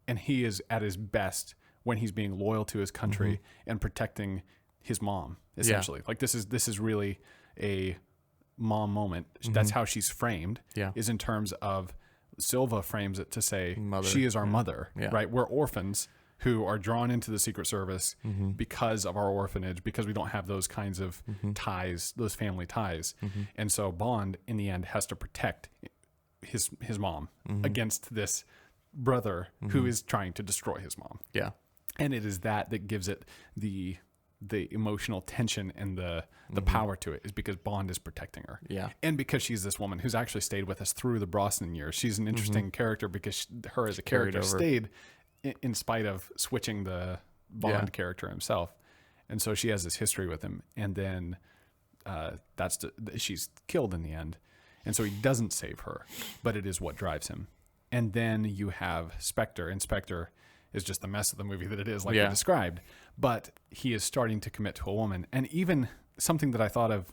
and he is at his best when he's being loyal to his country and protecting his mom, essentially. Like, this is really a mom moment. That's how she's framed, is in terms of Silva frames it to say, mother. She is our mother, right? We're orphans who are drawn into the Secret Service because of our orphanage, because we don't have those kinds of ties, those family ties. And so Bond, in the end, has to protect his mom against this brother who is trying to destroy his mom. Yeah. And it is that gives it the emotional tension and the power to it, is because Bond is protecting her. Yeah. And because she's this woman who's actually stayed with us through the Brosnan years. She's an interesting character, because her as a character stayed in spite of switching the Bond character himself. And so she has this history with him. And then she's killed in the end. And so he doesn't save her, but it is what drives him. And then you have Spectre, and Spectre is just the mess of the movie that it is, like you described. But he is starting to commit to a woman. And even something that I thought of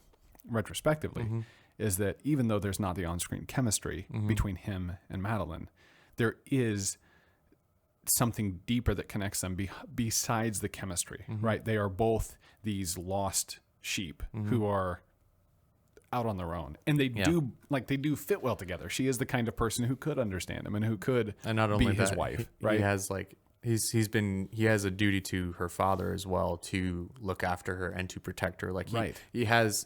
retrospectively is that even though there's not the on-screen chemistry between him and Madeline, there is something deeper that connects them besides the chemistry, right? They are both these lost sheep who are out on their own, and they do fit well together. She is the kind of person who could understand him and who could be his wife, right? He has he has a duty to her father as well, to look after her and to protect her. Like he has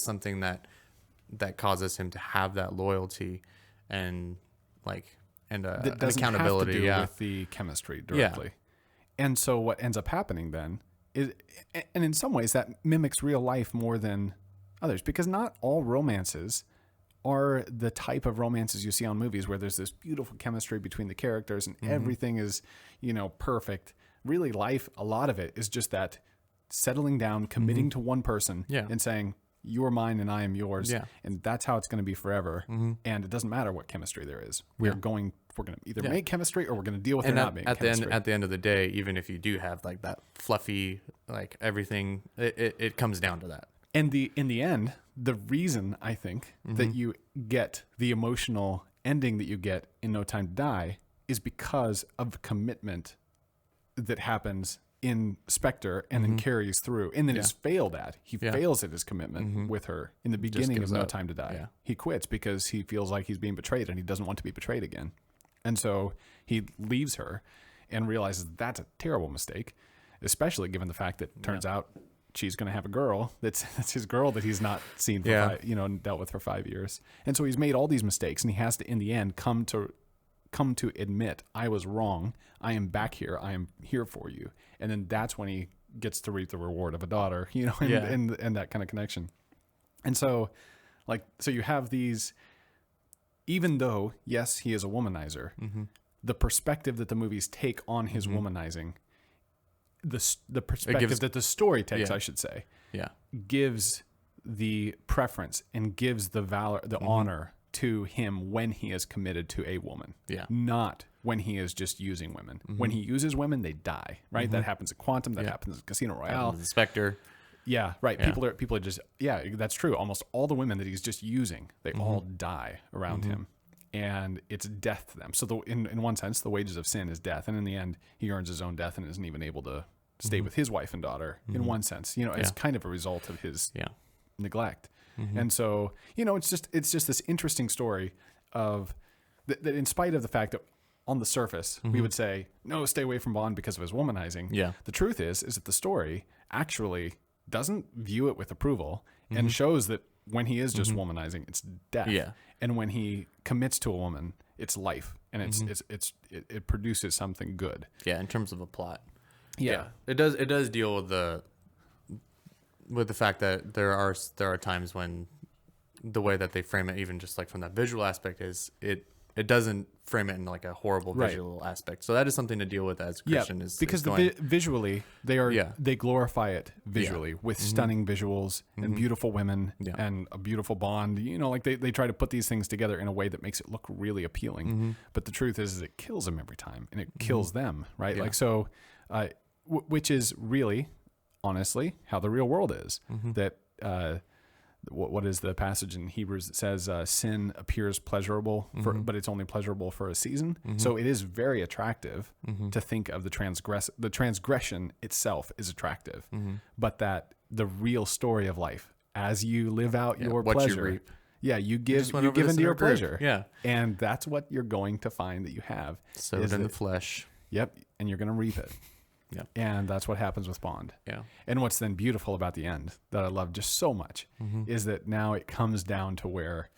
something that causes him to have that loyalty and that doesn't accountability have to do with the chemistry directly. And so what ends up happening then is, and in some ways that mimics real life more than others, because not all romances are the type of romances you see on movies where there's this beautiful chemistry between the characters and everything is, perfect. Really, life, a lot of it is just that settling down, committing to one person and saying, you're mine and I am yours. Yeah. And that's how it's going to be forever. And it doesn't matter what chemistry there is. We're going to either make chemistry, or we're going to deal with it not making chemistry. At the end of the day, even if you do have like that fluffy, like everything, it comes down to that. And in the end, the reason I think that you get the emotional ending that you get in No Time to Die is because of the commitment that happens in Spectre and then carries through and then is failed at. He fails at his commitment with her in the beginning of No Time to Die. Yeah. He quits because he feels like he's being betrayed and he doesn't want to be betrayed again. And so he leaves her and realizes that's a terrible mistake, especially given the fact that it turns out she's going to have a girl. That's his girl that he's not seen for dealt with for 5 years. And so he's made all these mistakes and he has to, in the end, come to admit, I was wrong. I am back here. I am here for you. And then that's when he gets to reap the reward of a daughter, and that kind of connection. And so so you have these, even though, yes, he is a womanizer, the perspective that the movies take on his womanizing, the perspective that the story takes, I should say, gives the preference and gives the valor, the honor to him when he is committed to a woman, not when he is just using women. When he uses women, they die, right? That happens at Quantum, that happens at Casino Royale, the Spectre. Yeah, right. People are just, that's true. Almost all the women that he's just using, they all die around him, and it's death to them. So in one sense, the wages of sin is death, and in the end, he earns his own death and isn't even able to stay with his wife and daughter. In one sense, it's kind of a result of his neglect. And so, it's just this interesting story of that in spite of the fact that on the surface, we would say, no, stay away from Bond because of his womanizing. Yeah. The truth is that the story actually doesn't view it with approval and shows that when he is just womanizing, it's death. Yeah. And when he commits to a woman, it's life. And it produces something good. Yeah, in terms of a plot. Yeah. It does deal with the fact that there are times when the way that they frame it, even just like from that visual aspect, is it doesn't frame it in like a horrible visual aspect. So that is something to deal with as a Christian. Is because visually they glorify it visually with stunning visuals and beautiful women and a beautiful Bond. They try to put these things together in a way that makes it look really appealing. But the truth is it kills them every time, and it kills them, right? Yeah. Which is really, honestly, how the real world is. That what is the passage in Hebrews that says sin appears pleasurable, but it's only pleasurable for a season. So it is very attractive to think of the transgression itself is attractive, but that the real story of life, as you live out your pleasure, you give into your pleasure, and that's what you're going to find that you have. So in the flesh. Yep, and you're going to reap it. Yeah. And that's what happens with Bond. Yeah. And what's then beautiful about the end that I love just so much is that now it comes down to where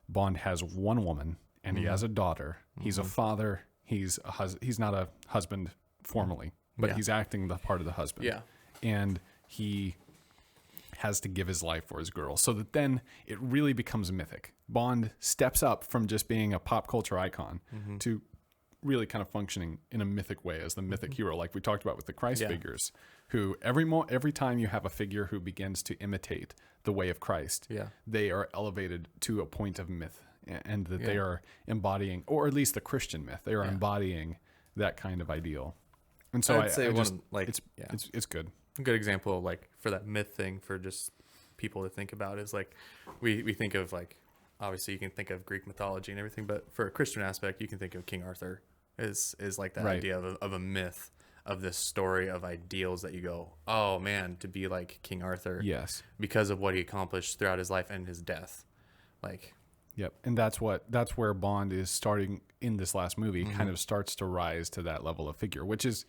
Bond has one woman and he has a daughter. He's a father. He's not a husband formally, but he's acting the part of the husband. Yeah. And he has to give his life for his girl, so that then it really becomes mythic. Bond steps up from just being a pop culture icon to really kind of functioning in a mythic way as the mythic hero, like we talked about with the Christ figures, who every time you have a figure who begins to imitate the way of Christ, they are elevated to a point of myth, and that they are embodying, or at least the Christian myth, they are embodying that kind of ideal. And so I'd say it's good. A good example, like for that myth thing, for just people to think about, is like we think of, like, obviously you can think of Greek mythology and everything, but for a Christian aspect, you can think of King Arthur. Is like that idea of a myth, of this story of ideals that you go, oh man, to be like King Arthur, because of what he accomplished throughout his life and his death, and that's where Bond is starting in this last movie, kind of starts to rise to that level of figure, which is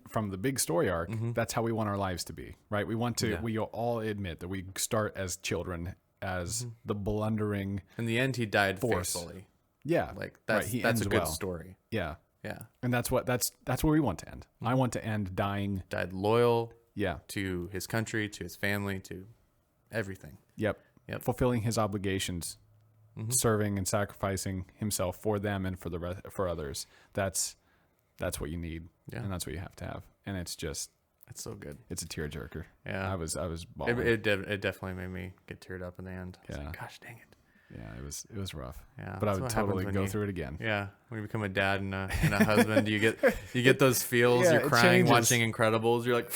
from the big story arc. That's how we want our lives to be, right? We want to we all admit that we start as children, as the blundering, in the end he died faithfully. Yeah, that's a good story. Yeah, and that's where we want to end. I want to end died loyal. To his country, to his family, to everything. Yep. Fulfilling his obligations, serving and sacrificing himself for them and for others. That's what you need, and that's what you have to have. And it's so good. It's a tearjerker. Yeah, I was bawling. It definitely made me get teared up in the end. I was like, gosh dang it. Yeah, it was rough. Yeah, but I would totally go through it again. Yeah, when you become a dad and a husband, you get those feels. You're crying watching Incredibles. You're like,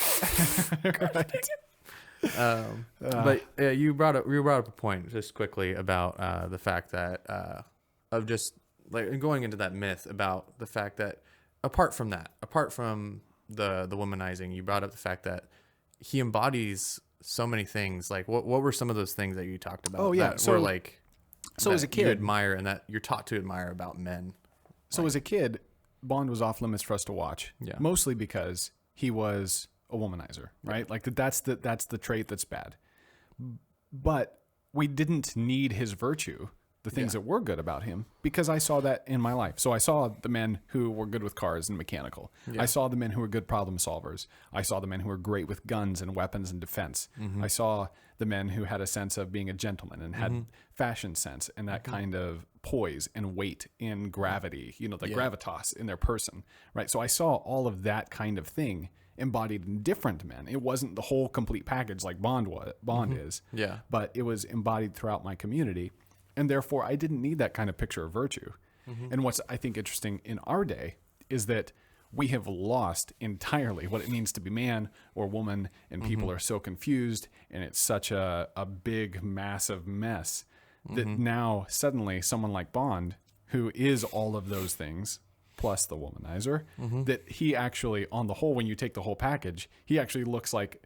gosh, dang it. But you brought up a point just quickly about the fact that of just like going into that myth about the fact that apart from the womanizing, you brought up the fact that he embodies so many things. Like what were some of those things that you talked about? Oh yeah, that were like so as a kid you admire and that you're taught to admire about men. So as a kid, Bond was off limits for us to watch. Yeah. Mostly because he was a womanizer, right? Like that's the trait that's bad. But we didn't need his virtue, the things that were good about him, because I saw that in my life. So I saw the men who were good with cars and mechanical. I saw the men who were good problem solvers. I saw the men who were great with guns and weapons and defense. I saw the men who had a sense of being a gentleman and had fashion sense and that kind of poise and weight in gravity, the gravitas in their person, right? So I saw all of that kind of thing embodied in different men. It wasn't the whole complete package like Bond is, but it was embodied throughout my community. And therefore, I didn't need that kind of picture of virtue. And what's, I think, interesting in our day is that we have lost entirely what it means to be man or woman, and people are so confused, and it's such a big, massive mess that now suddenly someone like Bond, who is all of those things, plus the womanizer, that he actually, on the whole, when you take the whole package, he actually looks like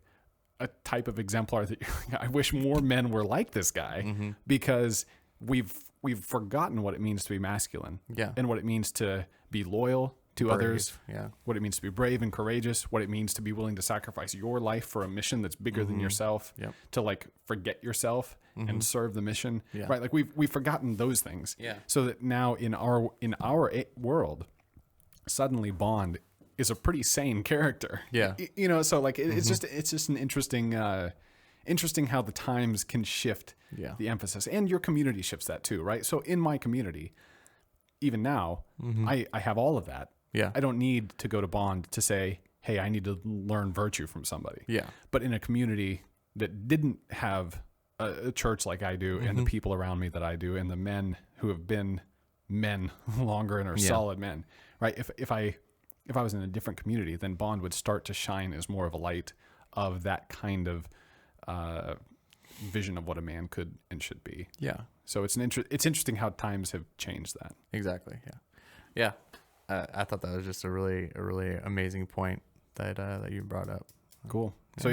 a type of exemplar that I wish more men were like this guy, because we've forgotten what it means to be masculine, and what it means to be loyal to others, what it means to be brave and courageous, what it means to be willing to sacrifice your life for a mission that's bigger than yourself, to like forget yourself and serve the mission, right? Like we've forgotten those things, so that now in our world, suddenly Bond is a pretty sane character, so like it's just an interesting how the times can shift the emphasis, and your community shifts that too, right? So in my community, even now, I have all of that. I don't need to go to Bond to say, hey, I need to learn virtue from somebody. But in a community that didn't have a church like I do, and the people around me that I do, and the men who have been men longer and are solid men, right? If I was in a different community, then Bond would start to shine as more of a light of that kind of vision of what a man could and should be. So it's interesting how times have changed that. Exactly. I thought that was just a really amazing point that you brought up. Cool. So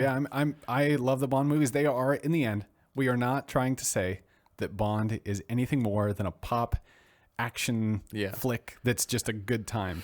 I love the Bond movies. They are, in the end, we are not trying to say that Bond is anything more than a pop action flick that's just a good time.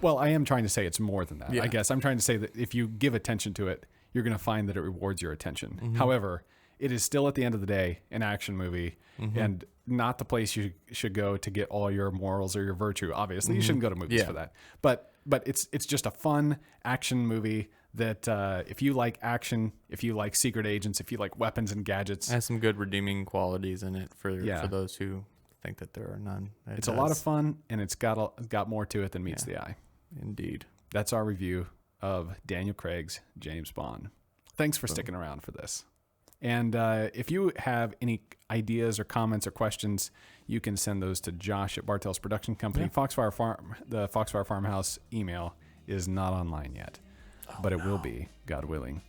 Well, I am trying to say it's more than that. I guess I'm trying to say that if you give attention to it, you're going to find that it rewards your attention. However, it is still at the end of the day an action movie, and not the place you should go to get all your morals or your virtue. Obviously, you shouldn't go to movies for that. But it's just a fun action movie that if you like action, if you like secret agents, if you like weapons and gadgets, it has some good redeeming qualities in it for those who think that there are none. It's a lot of fun, and it's got more to it than meets the eye. Indeed. That's our review of Daniel Craig's James Bond. Thanks for sticking around for this. And if you have any ideas or comments or questions, you can send those to Josh at Bartell's Production Company. The Foxfire Farmhouse email is not online yet, but it will be, God willing.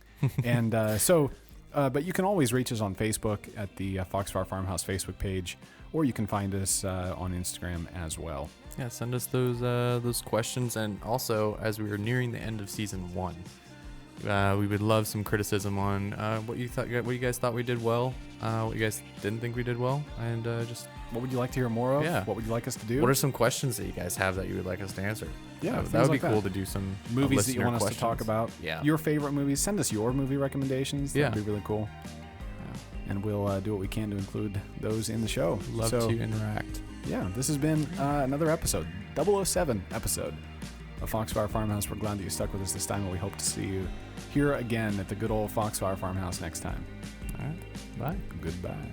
And but you can always reach us on Facebook at the Foxfire Farmhouse Facebook page, or you can find us on Instagram as well. Send us those questions, and also as we are nearing the end of season 1. We would love some criticism on what you guys thought we did well, what you guys didn't think we did well, and just what would you like to hear more of? What would you like us to do? What are some questions that you guys have that you would like us to answer? That would be cool to do some movies that you want us to talk about. Your favorite movies. Send us your movie recommendations. That'd be really cool. And we'll do what we can to include those in the show. Love to interact. This has been another episode, 007 episode of Foxfire Farmhouse. We're glad that you stuck with us this time, and we hope to see you here again at the good old Foxfire Farmhouse next time. All right. Bye. Goodbye.